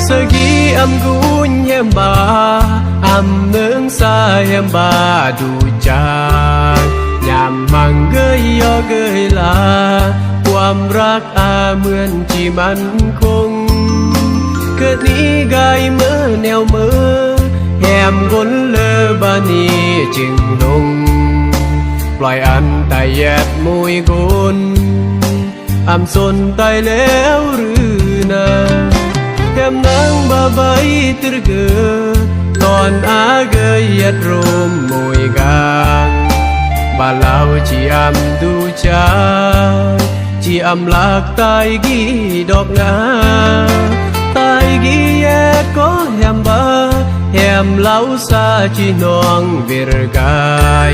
Segi am gun hem ba am nương xa hem ba đủ chàng nhằm mang gơi yo gơiลาความรักเหมือนที่มันคงเกิดนี้กายเมื่อแนวเมื่อแหมกลเลอบานีจึงลงปล่อยอันตายแยดมวยกลอำสนตายแล้วหรือนาแหมนางบาใบตรึกเกอตอนเกยยัดรมมวยกางบาลาวจีอำดูใจจีอำลักตายกี่ดอกงาตายกี่แยกก็แหมบาแหมเล่าซาจีน้องเวรกาย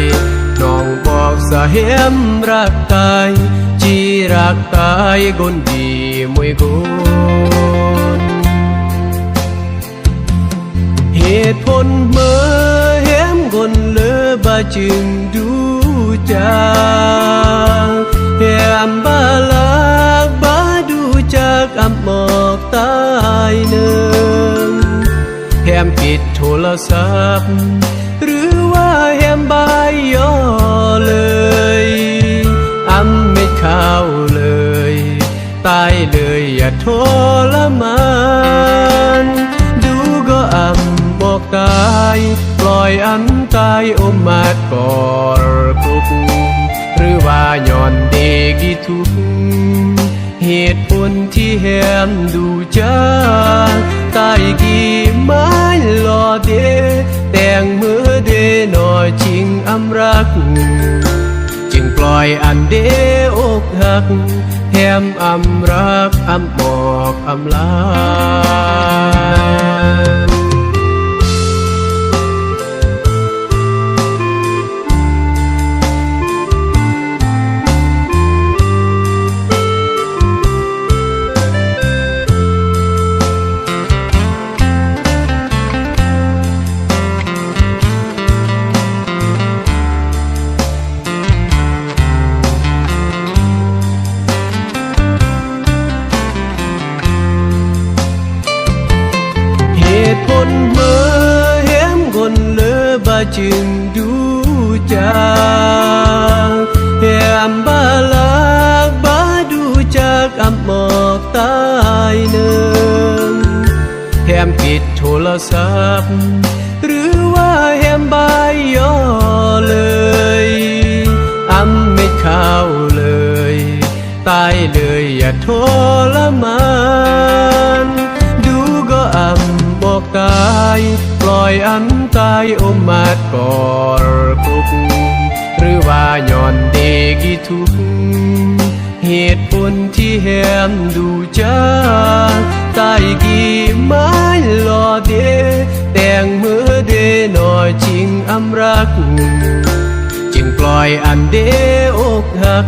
น้องบอกสาแหมรักตายจีรักตายคนดีมวยคนเหตุผลเมื่อแหมคนเลอบาจึงดูจางแหมบาลักบาดูจากอำหมอกตายเนิงแหมปิดโทรศัพท์หรือว่าแหมบายย่อเลยอำไม่เข้าเลยตายเลยอย่าทรมานดูก็อำบอกตายปล่อยอันตายอมมาดกอดกุกหรือว่าย้อนเด็กที่ทุกเหตุผลที่แหมดูจางตายกี่ไม้หล่อเดแต่งมือเดหน่อยจริงอำรักจึงปล่อยอันเดอกหักแหมอำรักอำบอกอำลาผลเมื่อแหมคนเลอบาจึงดูจางแหมบาลักบาดูจากอำหมอกตายเนิงแหมปิดโทรศัพท์หรือว่าแหมบายย่อเลยอำไม่เข้าเลยตายเลยอย่าทรมานดูก็อำบอกตายปล่อยอันตายอมมาดกอดกุกหรือว่าย้อนเด็กที่ทุกเหตุผลที่แหมดูจางตายกี่ไม้หล่อเดแต่งมือเดหน่อยจริงอำรักจึงปล่อยอันเดอกหัก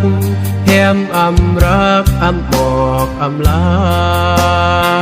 แหมอำรักอำบอกอำลา